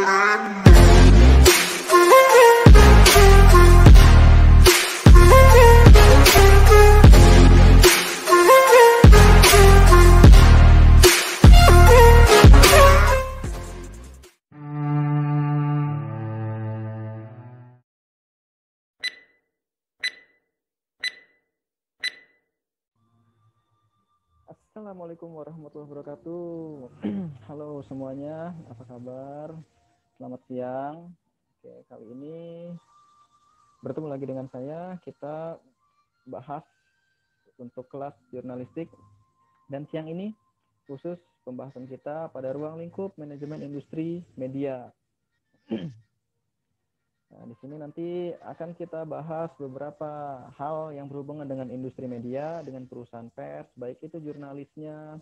Assalamualaikum warahmatullahi wabarakatuh. Halo semuanya, apa kabar? Selamat siang. Oke, kali ini bertemu lagi dengan saya. Kita bahas untuk kelas jurnalistik. Dan siang ini khusus pembahasan kita pada ruang lingkup manajemen industri media. Nah, di sini nanti akan kita bahas beberapa hal yang berhubungan dengan industri media, dengan perusahaan pers, baik itu jurnalisnya,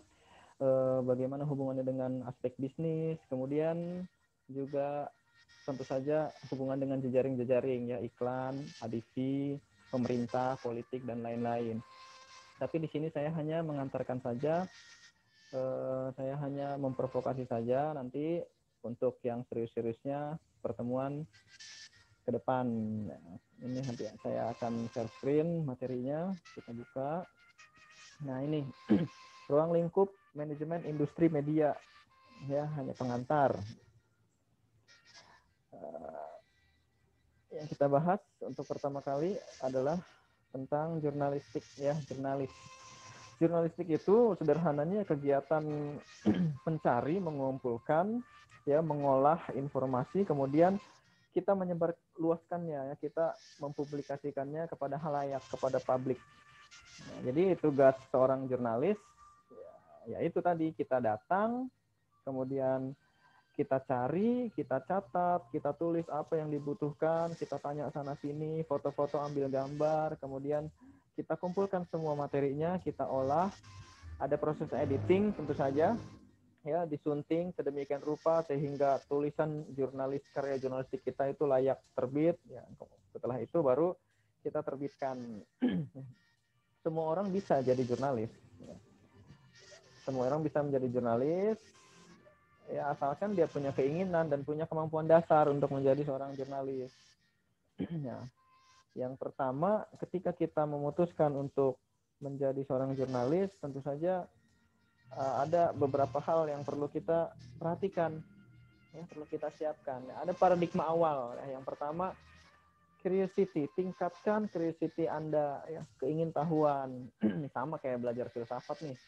bagaimana hubungannya dengan aspek bisnis, kemudian juga tentu saja hubungan dengan jejaring-jejaring, ya iklan, ADV, pemerintah, politik, dan lain-lain. Tapi di sini saya hanya mengantarkan saja, saya hanya memprovokasi saja, nanti untuk yang serius-seriusnya pertemuan ke depan. Ini nanti saya akan share screen materinya, kita buka. Nah ini ruang lingkup manajemen industri media, ya hanya pengantar. Yang kita bahas untuk pertama kali adalah tentang jurnalistik, ya jurnalis. Jurnalistik itu sederhananya kegiatan mencari, mengumpulkan, ya mengolah informasi, kemudian kita menyebarluaskannya, ya kita mempublikasikannya kepada halayak, kepada publik. Nah, jadi tugas seorang jurnalis, ya itu tadi kita datang, kemudian kita cari, kita catat, kita tulis apa yang dibutuhkan, kita tanya sana sini, foto-foto, ambil gambar, kemudian kita kumpulkan semua materinya, kita olah, ada proses editing tentu saja, ya disunting sedemikian rupa sehingga tulisan jurnalis, karya jurnalistik kita itu layak terbit, ya setelah itu baru kita terbitkan. Semua orang bisa jadi jurnalis, ya. Semua orang bisa menjadi jurnalis, ya asalkan dia punya keinginan dan punya kemampuan dasar untuk menjadi seorang jurnalis. Ya. Yang pertama, ketika kita memutuskan untuk menjadi seorang jurnalis, tentu saja ada beberapa hal yang perlu kita perhatikan, ya perlu kita siapkan. Ada paradigma awal, ya. Yang pertama, curiosity, tingkatkan curiosity Anda, ya keingintahuan. Sama kayak belajar filsafat nih.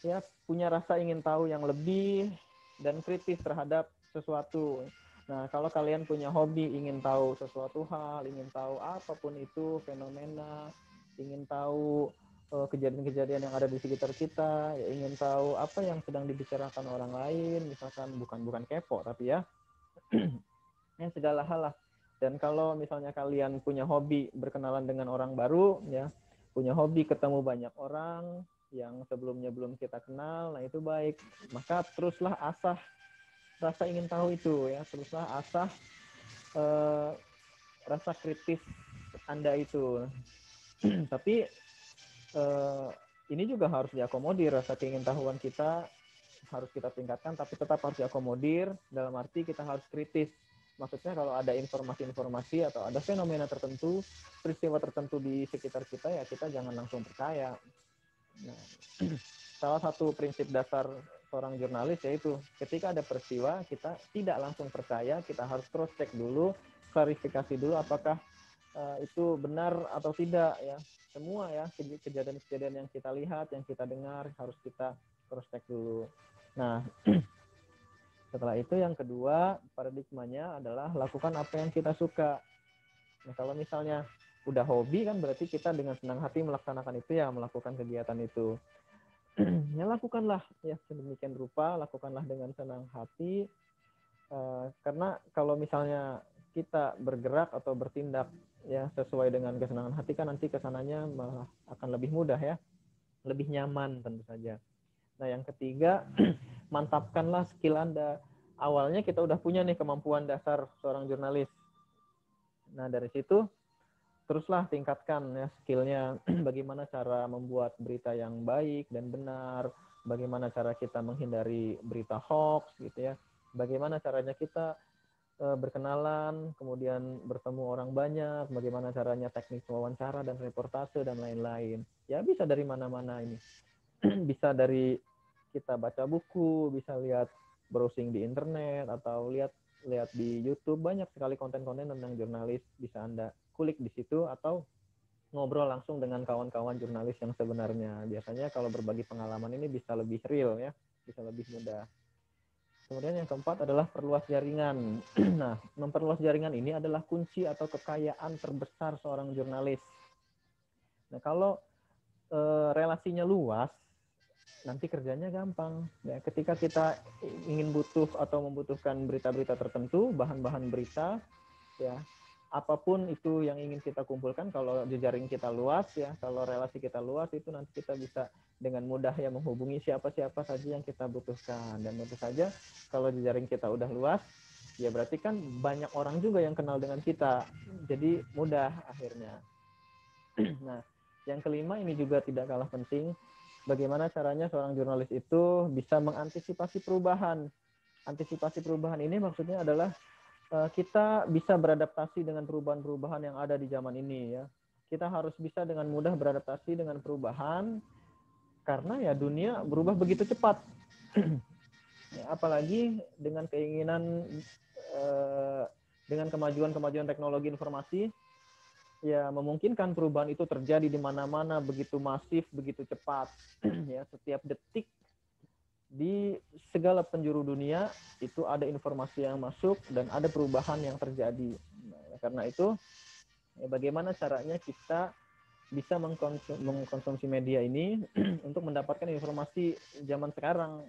Ya punya rasa ingin tahu yang lebih dan kritis terhadap sesuatu. Nah, kalau kalian punya hobi ingin tahu sesuatu hal, ingin tahu apapun itu fenomena, ingin tahu kejadian-kejadian yang ada di sekitar kita, ya ingin tahu apa yang sedang dibicarakan orang lain, misalkan bukan kepo tapi ya, ya segala hal lah. Dan kalau misalnya kalian punya hobi berkenalan dengan orang baru, ya punya hobi ketemu banyak orang yang sebelumnya belum kita kenal, nah itu baik. Maka teruslah asah rasa ingin tahu itu, ya teruslah asah rasa kritis Anda itu. Tapi ini juga harus diakomodir, rasa keingintahuan kita harus kita tingkatkan, tapi tetap harus diakomodir dalam arti kita harus kritis. Maksudnya kalau ada informasi-informasi atau ada fenomena tertentu, peristiwa tertentu di sekitar kita, ya kita jangan langsung percaya. Nah, salah satu prinsip dasar seorang jurnalis yaitu ketika ada peristiwa kita tidak langsung percaya, kita harus cross check dulu, klarifikasi dulu apakah itu benar atau tidak, ya semua ya kejadian-kejadian yang kita lihat, yang kita dengar harus kita cross check dulu. Nah, setelah itu yang kedua paradigmanya adalah lakukan apa yang kita suka. Nah, kalau misalnya udah hobi kan berarti kita dengan senang hati melaksanakan itu, ya melakukan kegiatan itu. Ya lakukanlah ya sedemikian rupa, lakukanlah dengan senang hati. Karena kalau misalnya kita bergerak atau bertindak ya sesuai dengan kesenangan hati kan nanti kesananya malah akan lebih mudah, ya lebih nyaman tentu saja. Nah yang ketiga, mantapkanlah skill Anda. Awalnya kita udah punya nih kemampuan dasar seorang jurnalis. Nah dari situ teruslah tingkatkan ya skillnya. Bagaimana cara membuat berita yang baik dan benar, bagaimana cara kita menghindari berita hoax gitu ya. Bagaimana caranya kita berkenalan, kemudian bertemu orang banyak, bagaimana caranya teknik wawancara dan reportase dan lain-lain. Ya bisa dari mana-mana ini. Bisa dari kita baca buku, bisa lihat browsing di internet, atau lihat di YouTube. Banyak sekali konten-konten tentang jurnalis, bisa Anda kulik di situ, atau ngobrol langsung dengan kawan-kawan jurnalis yang sebenarnya. Biasanya kalau berbagi pengalaman ini bisa lebih real ya, bisa lebih mudah. Kemudian yang keempat adalah perluas jaringan. Nah, memperluas jaringan ini adalah kunci atau kekayaan terbesar seorang jurnalis. Nah, kalau relasinya luas, nanti kerjanya gampang. Ya, ketika kita ingin butuh atau membutuhkan berita-berita tertentu, bahan-bahan berita, ya, apapun itu yang ingin kita kumpulkan, kalau jejaring kita luas, ya, kalau relasi kita luas, itu nanti kita bisa dengan mudah ya menghubungi siapa-siapa saja yang kita butuhkan. Dan tentu saja kalau jejaring kita udah luas, ya berarti kan banyak orang juga yang kenal dengan kita. Jadi mudah akhirnya. Nah, yang kelima ini juga tidak kalah penting. Bagaimana caranya seorang jurnalis itu bisa mengantisipasi perubahan. Antisipasi perubahan ini maksudnya adalah kita bisa beradaptasi dengan perubahan-perubahan yang ada di zaman ini ya. Kita harus bisa dengan mudah beradaptasi dengan perubahan karena ya dunia berubah begitu cepat. Ya, apalagi dengan keinginan dengan kemajuan teknologi informasi ya memungkinkan perubahan itu terjadi di mana-mana begitu masif, begitu cepat. Ya, setiap detik di segala penjuru dunia itu ada informasi yang masuk dan ada perubahan yang terjadi. Nah, karena itu, ya bagaimana caranya kita bisa mengkonsumsi media ini untuk mendapatkan informasi zaman sekarang.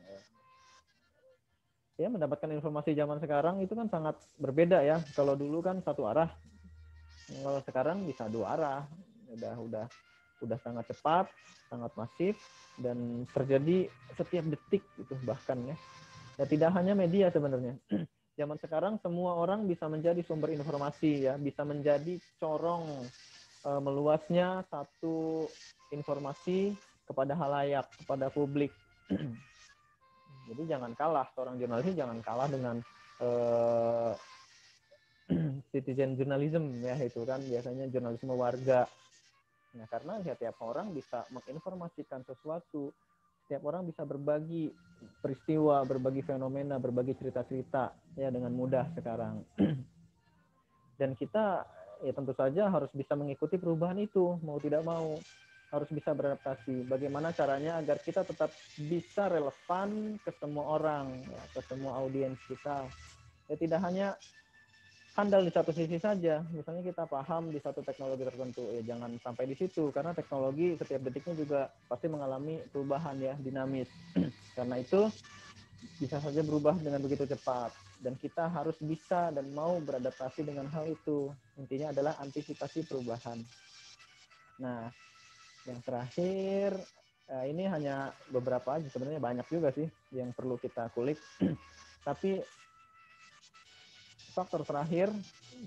Ya, mendapatkan informasi zaman sekarang itu kan sangat berbeda ya. Kalau dulu kan satu arah, kalau sekarang bisa dua arah. Udah sangat cepat, sangat masif, dan terjadi setiap detik itu bahkan ya. Ya tidak hanya media sebenarnya. Zaman sekarang semua orang bisa menjadi sumber informasi ya, bisa menjadi corong meluasnya satu informasi kepada halayak, kepada publik. Jadi jangan kalah, seorang jurnalis jangan kalah dengan citizen journalism ya, itu kan biasanya jurnalisme warga. Nah, karena setiap orang bisa menginformasikan sesuatu, setiap orang bisa berbagi peristiwa, berbagi fenomena, berbagi cerita-cerita ya dengan mudah sekarang. Dan kita ya tentu saja harus bisa mengikuti perubahan itu, mau tidak mau harus bisa beradaptasi. Bagaimana caranya agar kita tetap bisa relevan ke semua orang, ya, ke semua audiens kita. Ya tidak hanya handal di satu sisi saja. Misalnya kita paham di satu teknologi tertentu, ya jangan sampai di situ karena teknologi setiap detiknya juga pasti mengalami perubahan ya, dinamis. Karena itu bisa saja berubah dengan begitu cepat dan kita harus bisa dan mau beradaptasi dengan hal itu. Intinya adalah antisipasi perubahan. Nah, yang terakhir ini hanya beberapa aja, sebenarnya banyak juga sih yang perlu kita kulik. Tapi faktor terakhir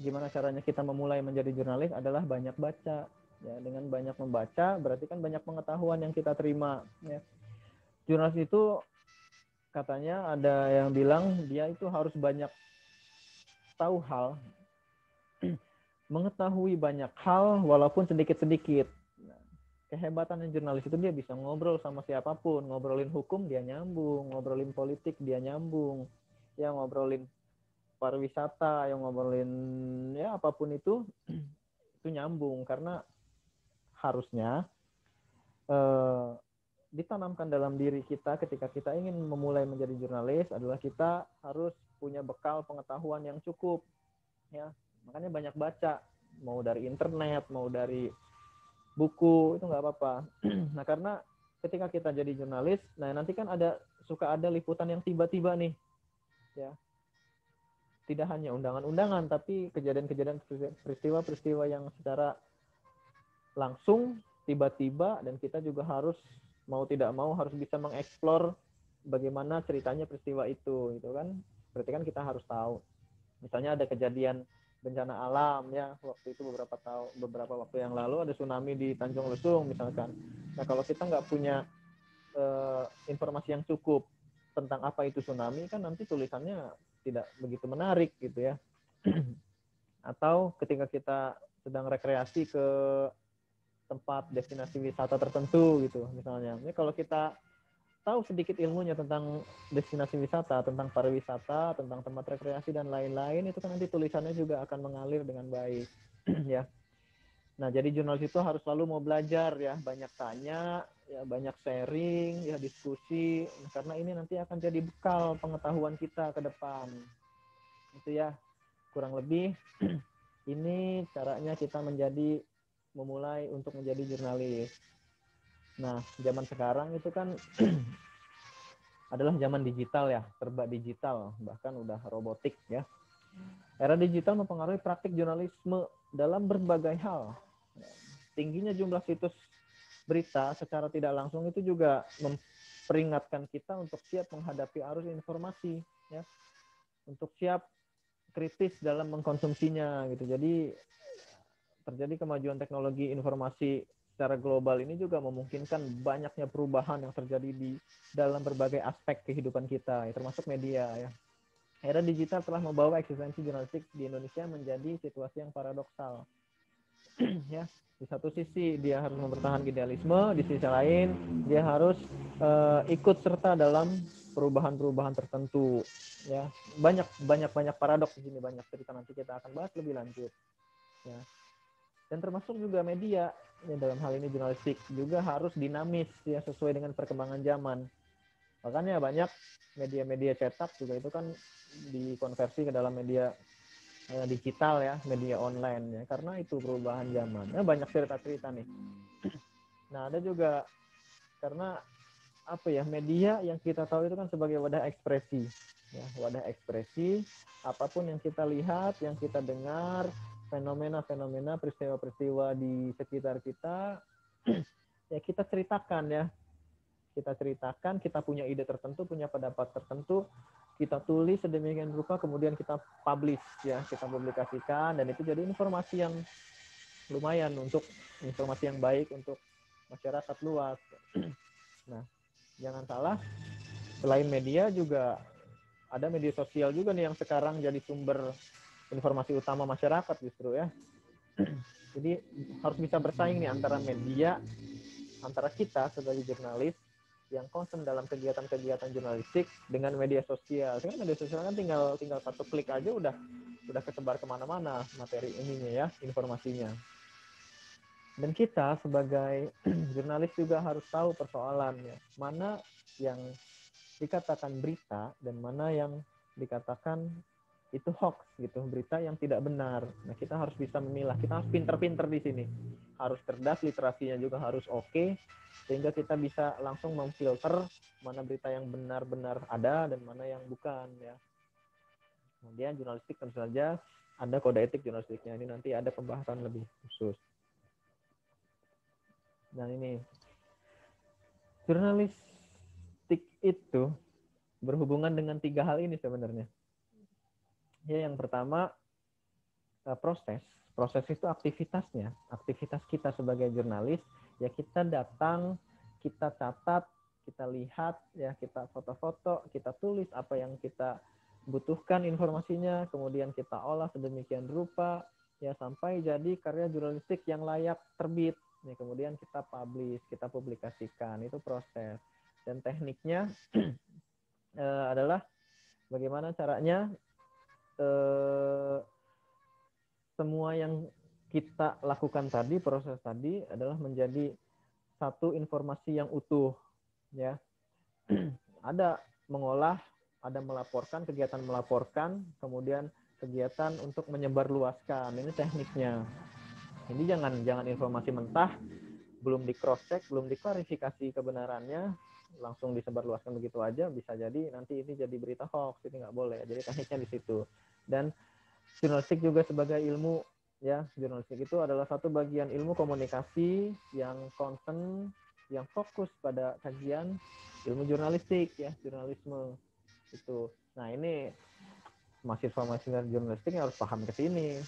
gimana caranya kita memulai menjadi jurnalis adalah banyak baca. Ya, dengan banyak membaca berarti kan banyak pengetahuan yang kita terima. Ya. Jurnalis itu katanya ada yang bilang dia itu harus banyak tahu hal, mengetahui banyak hal walaupun sedikit-sedikit. Nah, kehebatan jurnalis itu dia bisa ngobrol sama siapapun, ngobrolin hukum dia nyambung, ngobrolin politik dia nyambung, ya ngobrolin pariwisata, yang ngobrolin ya apapun itu nyambung karena harusnya ditanamkan dalam diri kita ketika kita ingin memulai menjadi jurnalis adalah kita harus punya bekal pengetahuan yang cukup ya, makanya banyak baca, mau dari internet mau dari buku itu nggak apa-apa. Nah karena ketika kita jadi jurnalis, nah nanti kan suka ada liputan yang tiba-tiba nih ya, tidak hanya undangan-undangan, tapi kejadian-kejadian peristiwa-peristiwa yang secara langsung tiba-tiba, dan kita juga harus mau tidak mau harus bisa mengeksplor bagaimana ceritanya peristiwa itu kan. Berarti kan kita harus tahu. Misalnya ada kejadian bencana alam ya, waktu itu beberapa waktu yang lalu ada tsunami di Tanjung Lesung misalkan. Nah kalau kita nggak punya informasi yang cukup, tentang apa itu tsunami kan nanti tulisannya tidak begitu menarik gitu ya. Atau ketika kita sedang rekreasi ke tempat destinasi wisata tertentu gitu misalnya. Ini kalau kita tahu sedikit ilmunya tentang destinasi wisata, tentang pariwisata, tentang tempat rekreasi dan lain-lain, itu kan nanti tulisannya juga akan mengalir dengan baik. Ya. Nah, jadi jurnalis itu harus selalu mau belajar ya, banyak tanya, ya banyak sharing, ya diskusi, karena ini nanti akan jadi bekal pengetahuan kita ke depan. Itu ya, kurang lebih ini caranya kita memulai untuk menjadi jurnalis. Nah, zaman sekarang itu kan adalah zaman digital ya, serba digital, bahkan udah robotik ya. Era digital mempengaruhi praktik jurnalisme dalam berbagai hal. Tingginya jumlah situs berita secara tidak langsung itu juga memperingatkan kita untuk siap menghadapi arus informasi ya. Untuk siap kritis dalam mengkonsumsinya gitu. Jadi terjadi kemajuan teknologi informasi secara global ini juga memungkinkan banyaknya perubahan yang terjadi di dalam berbagai aspek kehidupan kita, termasuk media ya. Era digital telah membawa eksistensi jurnalistik di Indonesia menjadi situasi yang paradoksal. Ya, di satu sisi dia harus mempertahankan idealisme, di sisi lain dia harus ikut serta dalam perubahan-perubahan tertentu. Ya, banyak paradoks di sini, banyak cerita nanti kita akan bahas lebih lanjut. Ya. Dan termasuk juga media ya, dalam hal ini jurnalistik juga harus dinamis ya sesuai dengan perkembangan zaman. Makanya banyak media-media cetak juga itu kan dikonversi ke dalam media digital ya, media online ya, karena itu perubahan zaman. Nah, banyak cerita-cerita nih. Nah, ada juga karena apa ya, media yang kita tahu itu kan sebagai wadah ekspresi ya, wadah ekspresi apapun yang kita lihat, yang kita dengar, fenomena-fenomena, peristiwa-peristiwa di sekitar kita ya kita ceritakan ya. Kita ceritakan, kita punya ide tertentu, punya pendapat tertentu, kita tulis sedemikian rupa, kemudian kita publish ya, kita publikasikan, dan itu jadi informasi yang lumayan untuk informasi yang baik untuk masyarakat luas. Nah, jangan salah, selain media juga ada media sosial juga nih yang sekarang jadi sumber informasi utama masyarakat justru ya. Jadi harus bisa bersaing nih antara media, antara kita sebagai jurnalis yang concern dalam kegiatan-kegiatan jurnalistik dengan media sosial. Karena media sosial kan tinggal satu klik aja udah kesebar kemana-mana materi ininya ya, informasinya. Dan kita sebagai jurnalis juga harus tahu persoalannya, mana yang dikatakan berita dan mana yang dikatakan itu hoax gitu, berita yang tidak benar. Nah, kita harus bisa memilah, kita harus pinter-pinter di sini. Harus cerdas, literasinya juga harus oke, sehingga kita bisa langsung memfilter mana berita yang benar-benar ada dan mana yang bukan ya. Kemudian jurnalistik tentu saja ada kode etik jurnalistiknya. Ini nanti ada pembahasan lebih khusus. Dan ini jurnalistik itu berhubungan dengan 3 hal ini sebenarnya. Ya, yang pertama proses. Proses itu aktivitasnya, aktivitas kita sebagai jurnalis, ya kita datang, kita catat, kita lihat, ya kita foto-foto, kita tulis apa yang kita butuhkan informasinya, kemudian kita olah sedemikian rupa, ya sampai jadi karya jurnalistik yang layak terbit. Ya, kemudian kita publish, kita publikasikan, itu proses. Dan tekniknya adalah bagaimana caranya semua yang kita lakukan tadi, proses tadi adalah menjadi satu informasi yang utuh ya. Ada mengolah, ada melaporkan, kegiatan melaporkan, kemudian kegiatan untuk menyebarluaskan. Ini tekniknya. Ini jangan informasi mentah, belum di cross check, belum diklarifikasi kebenarannya, langsung disebarluaskan begitu aja, bisa jadi nanti ini jadi berita hoax, ini nggak boleh. Jadi tekniknya di situ. Dan jurnalistik juga sebagai ilmu ya, jurnalistik itu adalah satu bagian ilmu komunikasi yang concern, yang fokus pada kajian ilmu jurnalistik ya, jurnalisme itu. Nah, ini mahasiswa jurnalistik yang harus paham ke sini.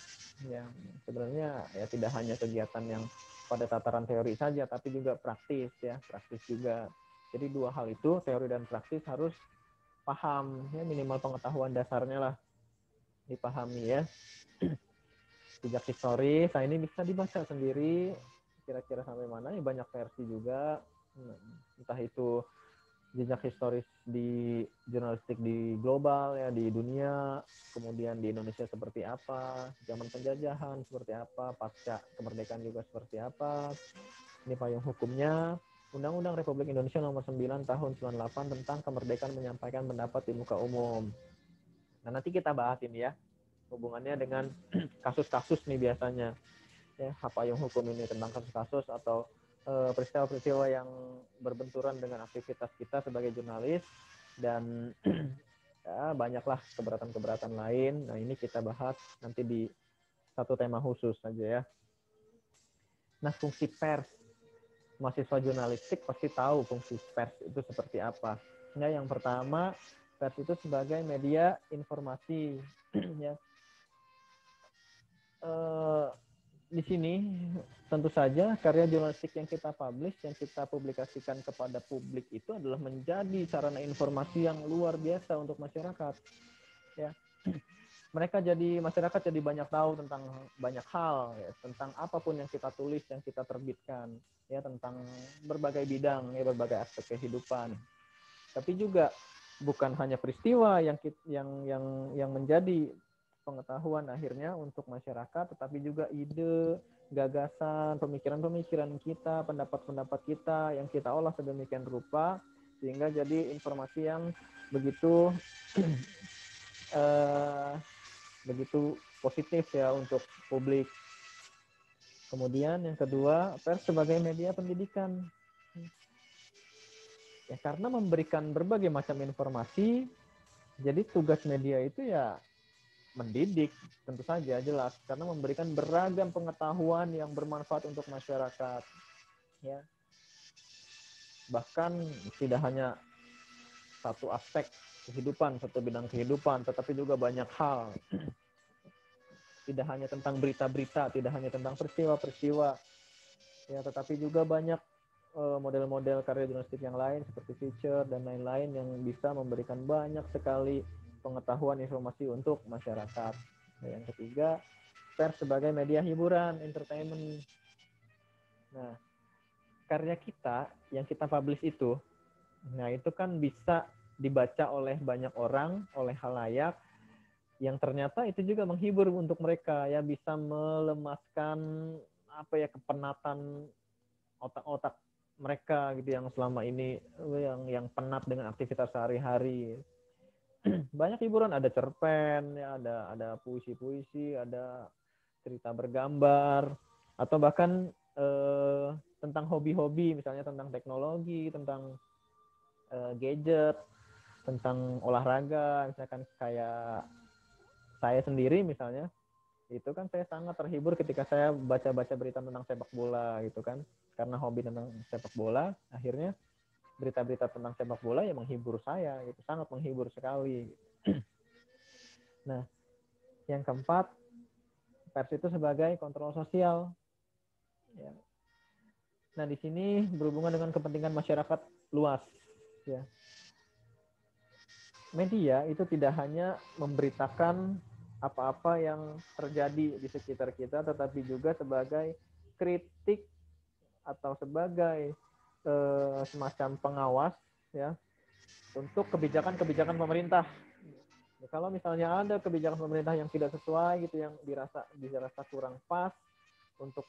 Ya, sebenarnya ya tidak hanya kegiatan yang pada tataran teori saja, tapi juga praktis ya, praktis juga. Jadi 2 hal itu, teori dan praktis, harus paham, ya minimal pengetahuan dasarnya lah dipahami ya. Jejak historis, nah ini bisa dibaca sendiri kira-kira sampai mana, ya banyak versi juga, entah itu jejak historis di jurnalistik di global ya, di dunia, kemudian di Indonesia seperti apa, zaman penjajahan seperti apa, pasca kemerdekaan juga seperti apa. Ini payung hukumnya, Undang-Undang Republik Indonesia Nomor 9 Tahun 98 tentang kemerdekaan menyampaikan pendapat di muka umum. Nah, nanti kita bahas ini ya, hubungannya dengan kasus-kasus nih biasanya. Ya, payung hukum ini tentang kasus-kasus atau peristiwa-peristiwa yang berbenturan dengan aktivitas kita sebagai jurnalis, dan ya, banyaklah keberatan-keberatan lain. Nah, ini kita bahas nanti di satu tema khusus saja ya. Nah, fungsi pers. Mahasiswa jurnalistik pasti tahu fungsi pers itu seperti apa. Nah, yang pertama, pers itu sebagai media informasi. Ya. Di sini tentu saja karya jurnalistik yang kita publish, yang kita publikasikan kepada publik itu adalah menjadi sarana informasi yang luar biasa untuk masyarakat. Ya, masyarakat jadi banyak tahu tentang banyak hal, ya, tentang apapun yang kita tulis, yang kita terbitkan, ya, tentang berbagai bidang, ya, berbagai aspek kehidupan. Tapi juga bukan hanya peristiwa yang menjadi pengetahuan akhirnya untuk masyarakat, tetapi juga ide, gagasan, pemikiran-pemikiran kita, pendapat-pendapat kita yang kita olah sedemikian rupa sehingga jadi informasi yang begitu begitu positif ya untuk publik. Kemudian yang kedua, pers sebagai media pendidikan. Ya, karena memberikan berbagai macam informasi, jadi tugas media itu ya mendidik, tentu saja jelas, karena memberikan beragam pengetahuan yang bermanfaat untuk masyarakat. Ya. Bahkan tidak hanya satu aspek kehidupan, satu bidang kehidupan, tetapi juga banyak hal. Tidak hanya tentang berita-berita, tidak hanya tentang peristiwa-peristiwa, ya, tetapi juga banyak model-model karya jurnalistik yang lain seperti feature dan lain-lain yang bisa memberikan banyak sekali pengetahuan informasi untuk masyarakat. Nah, yang ketiga, pers sebagai media hiburan, entertainment. Nah, karya kita yang kita publish itu, nah itu kan bisa dibaca oleh banyak orang, oleh khalayak, yang ternyata itu juga menghibur untuk mereka, ya, bisa melemaskan apa ya, kepenatan otak-otak mereka gitu yang selama ini yang penat dengan aktivitas sehari-hari. Banyak hiburan, ada cerpen, ya, ada puisi-puisi, ada cerita bergambar, atau bahkan tentang hobi-hobi, misalnya tentang teknologi, tentang gadget, tentang olahraga, misalkan kayak saya sendiri misalnya, itu kan saya sangat terhibur ketika saya baca-baca berita tentang sepak bola gitu kan, karena hobi tentang sepak bola, akhirnya berita-berita tentang sepak bola yang menghibur saya, gitu, sangat menghibur sekali. Nah, yang keempat, pers itu sebagai kontrol sosial. Ya. Nah, di sini berhubungan dengan kepentingan masyarakat luas. Ya. Media itu tidak hanya memberitakan apa-apa yang terjadi di sekitar kita, tetapi juga sebagai kritik atau sebagai semacam pengawas, ya, untuk kebijakan-kebijakan pemerintah. Ya, kalau misalnya ada kebijakan pemerintah yang tidak sesuai gitu, yang dirasa kurang pas untuk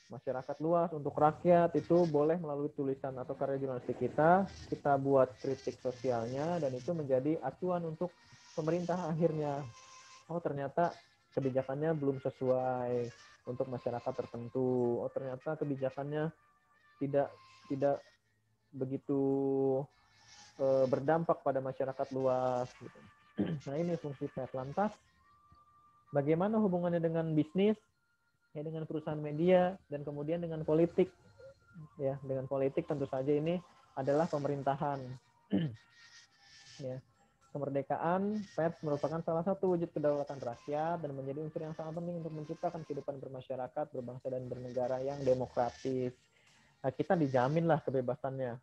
masyarakat luas, untuk rakyat, itu boleh melalui tulisan atau karya jurnalistik kita buat kritik sosialnya, dan itu menjadi acuan untuk pemerintah akhirnya. Oh, ternyata kebijakannya belum sesuai untuk masyarakat tertentu. Oh, ternyata kebijakannya tidak begitu berdampak pada masyarakat luas. Gitu. Nah, ini fungsi pers. Lantas, bagaimana hubungannya dengan bisnis, ya, dengan perusahaan media, dan kemudian dengan politik. Ya, dengan politik tentu saja ini adalah pemerintahan. Ya. Kemerdekaan pers merupakan salah satu wujud kedaulatan rakyat dan menjadi unsur yang sangat penting untuk menciptakan kehidupan bermasyarakat, berbangsa, dan bernegara yang demokratis. Nah, kita dijaminlah kebebasannya.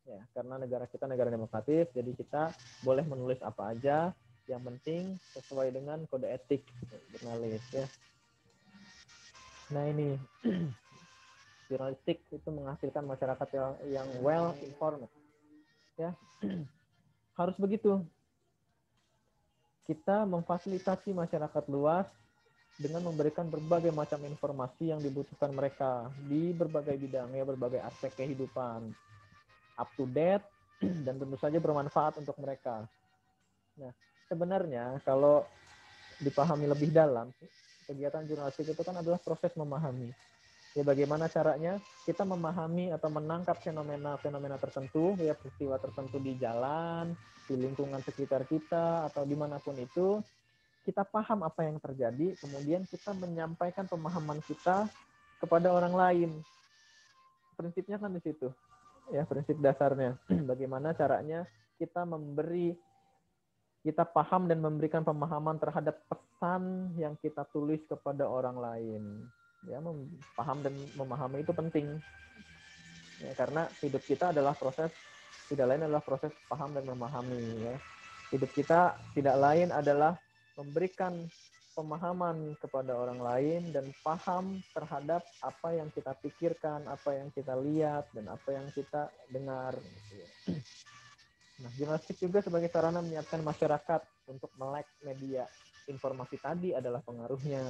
Ya, karena negara kita negara demokratis, jadi kita boleh menulis apa aja, yang penting sesuai dengan kode etik jurnalis ya. Nah ini jurnalistik itu menghasilkan masyarakat yang well informed ya. Harus begitu. Kita memfasilitasi masyarakat luas dengan memberikan berbagai macam informasi yang dibutuhkan mereka di berbagai bidang ya, berbagai aspek kehidupan, up to date dan tentu saja bermanfaat untuk mereka. Nah, sebenarnya kalau dipahami lebih dalam, kegiatan jurnalistik itu kan adalah proses memahami. Ya, bagaimana caranya kita memahami atau menangkap fenomena-fenomena tertentu, ya peristiwa tertentu di jalan, di lingkungan sekitar kita, atau dimanapun itu, kita paham apa yang terjadi, kemudian kita menyampaikan pemahaman kita kepada orang lain. Prinsipnya kan di situ, ya prinsip dasarnya. Bagaimana caranya kita kita paham dan memberikan pemahaman terhadap pesan yang kita tulis kepada orang lain. Ya, paham dan memahami itu penting. Ya, karena hidup kita adalah proses, tidak lain adalah proses paham dan memahami. Ya. Hidup kita tidak lain adalah memberikan pemahaman kepada orang lain dan paham terhadap apa yang kita pikirkan, apa yang kita lihat, dan apa yang kita dengar. Nah, jurnalistik juga sebagai sarana menyiapkan masyarakat untuk melek media. Informasi tadi adalah pengaruhnya,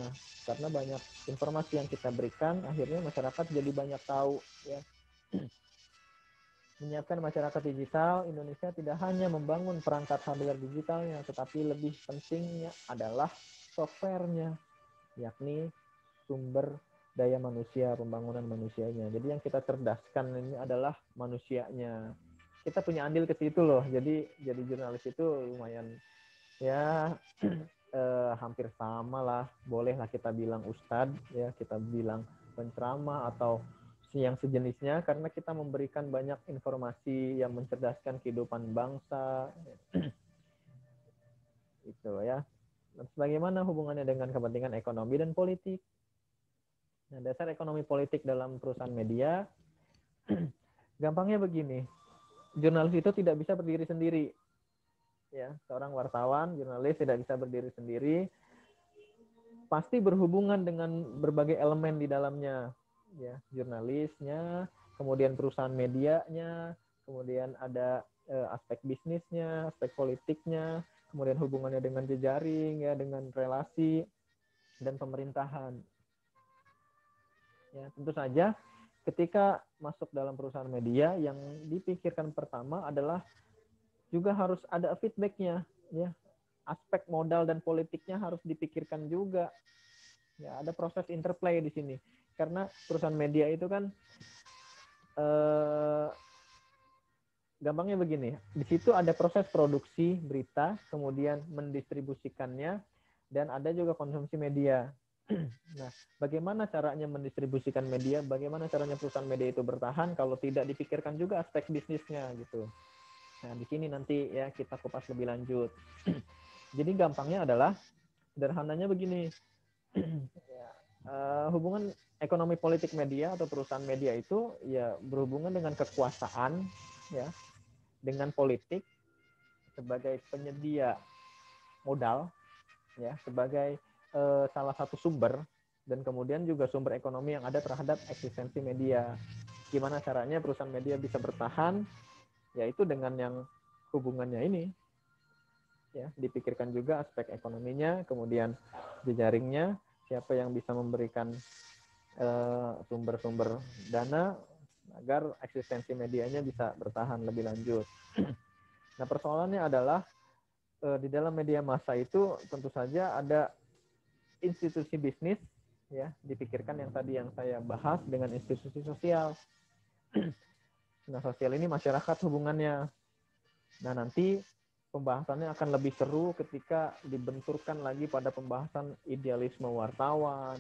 karena banyak informasi yang kita berikan, akhirnya masyarakat jadi banyak tahu. Ya. Menyiapkan masyarakat digital, Indonesia tidak hanya membangun perangkat hardware digitalnya, tetapi lebih pentingnya adalah softwarenya, yakni sumber daya manusia, pembangunan manusianya. Jadi yang kita cerdaskan ini adalah manusianya. Kita punya andil ke situ loh. Jadi jurnalis itu lumayan ya hampir sama lah. Bolehlah kita bilang ustadz, ya kita bilang penceramah atau yang sejenisnya, karena kita memberikan banyak informasi yang mencerdaskan kehidupan bangsa. Itu ya. Dan bagaimana hubungannya dengan kepentingan ekonomi dan politik? Nah, dasar ekonomi politik dalam perusahaan media, gampangnya begini, jurnalis itu tidak bisa berdiri sendiri. Ya, seorang wartawan, jurnalis tidak bisa berdiri sendiri, pasti berhubungan dengan berbagai elemen di dalamnya. Ya, jurnalisnya, kemudian perusahaan medianya, kemudian ada aspek bisnisnya, aspek politiknya, kemudian hubungannya dengan jejaring, ya, dengan relasi dan pemerintahan. Ya, tentu saja ketika masuk dalam perusahaan media, yang dipikirkan pertama adalah juga harus ada feedback-nya, ya. Aspek modal dan politiknya harus dipikirkan juga. Ya, ada proses interplay di sini. Karena perusahaan media itu kan gampangnya begini, di situ ada proses produksi berita, kemudian mendistribusikannya, dan ada juga konsumsi media. Nah, bagaimana caranya mendistribusikan media? Bagaimana caranya perusahaan media itu bertahan kalau tidak dipikirkan juga aspek bisnisnya gitu? Nah, di sini nanti ya kita kupas lebih lanjut. Jadi gampangnya adalah, sederhananya begini, hubungan ekonomi politik media atau perusahaan media itu ya berhubungan dengan kekuasaan, ya, dengan politik sebagai penyedia modal, ya, sebagai salah satu sumber, dan kemudian juga sumber ekonomi yang ada terhadap eksistensi media. Gimana caranya perusahaan media bisa bertahan? Yaitu dengan yang hubungannya ini, ya, dipikirkan juga aspek ekonominya, kemudian jejaringnya, siapa yang bisa memberikan sumber-sumber dana agar eksistensi medianya bisa bertahan lebih lanjut. Nah, persoalannya adalah di dalam media massa itu tentu saja ada institusi bisnis, ya, dipikirkan yang tadi yang saya bahas dengan institusi sosial. Nah, sosial ini masyarakat hubungannya. Nah, nanti pembahasannya akan lebih seru ketika dibenturkan lagi pada pembahasan idealisme wartawan,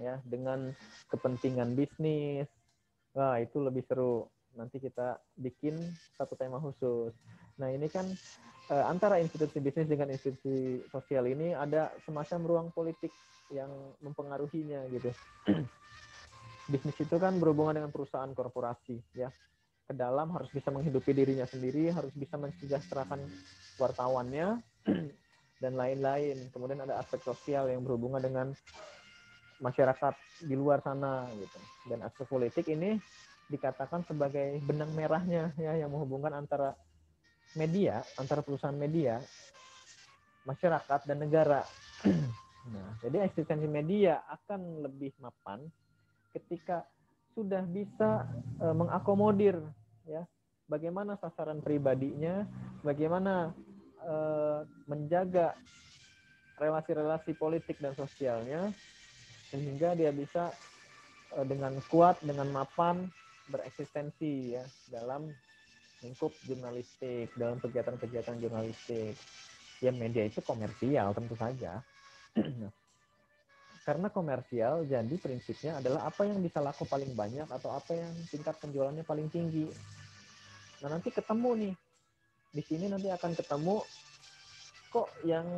ya, dengan kepentingan bisnis. Wah, itu lebih seru. Nanti kita bikin satu tema khusus. Nah, ini kan antara institusi bisnis dengan institusi sosial ini ada semacam ruang politik yang mempengaruhinya gitu. Bisnis itu kan berhubungan dengan perusahaan korporasi, ya. ke dalam, harus bisa menghidupi dirinya sendiri, harus bisa mensejahterakan wartawannya, dan lain-lain. Kemudian ada aspek sosial yang berhubungan dengan masyarakat di luar sana gitu. Dan aspek politik ini dikatakan sebagai benang merahnya ya, yang menghubungkan antara media, antara perusahaan media, masyarakat dan negara. Nah, jadi eksistensi media akan lebih mapan ketika sudah bisa mengakomodir ya bagaimana sasaran pribadinya, bagaimana menjaga relasi-relasi politik dan sosialnya sehingga dia bisa dengan kuat, dengan mapan bereksistensi ya dalam lingkup jurnalistik, dalam kegiatan-kegiatan jurnalistik. Ya media itu komersial tentu saja. Karena komersial, jadi prinsipnya adalah apa yang bisa laku paling banyak atau apa yang tingkat penjualannya paling tinggi. Nah nanti ketemu nih, di sini nanti akan ketemu kok yang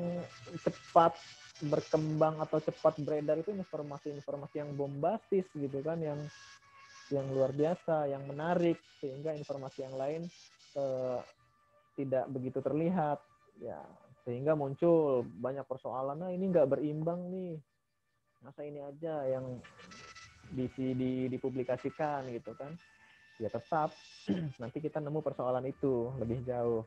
cepat berkembang atau cepat beredar itu informasi-informasi yang bombastis gitu kan, yang luar biasa, yang menarik, sehingga informasi yang lain tidak begitu terlihat ya, sehingga muncul banyak persoalan. Nah ini nggak berimbang nih, masa ini aja yang dipublikasikan gitu kan. Ya tetap nanti kita nemu persoalan itu lebih jauh.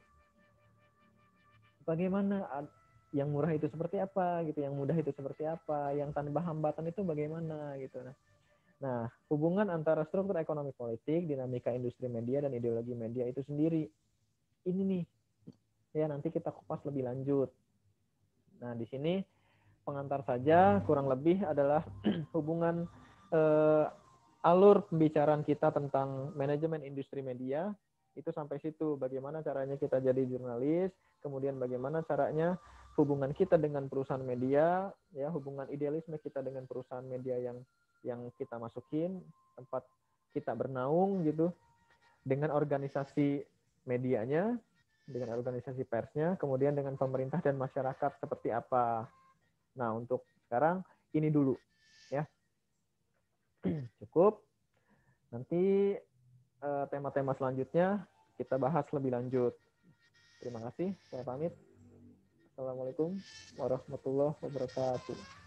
Bagaimana yang murah itu seperti apa gitu, yang mudah itu seperti apa, yang tanpa hambatan itu bagaimana gitu. Nah, hubungan antara struktur ekonomi politik, dinamika industri media, dan ideologi media itu sendiri. Ini nih, ya nanti kita kupas lebih lanjut. Nah, di sini pengantar saja, kurang lebih adalah hubungan alur pembicaraan kita tentang manajemen industri media, itu sampai situ. Bagaimana caranya kita jadi jurnalis, kemudian bagaimana caranya hubungan kita dengan perusahaan media, ya hubungan idealisme kita dengan perusahaan media yang kita masukin, tempat kita bernaung gitu, dengan organisasi medianya, dengan organisasi persnya, kemudian dengan pemerintah dan masyarakat seperti apa. Nah, untuk sekarang ini dulu ya. Cukup. Nanti tema-tema selanjutnya kita bahas lebih lanjut. Terima kasih, saya pamit. Assalamualaikum warahmatullahi wabarakatuh.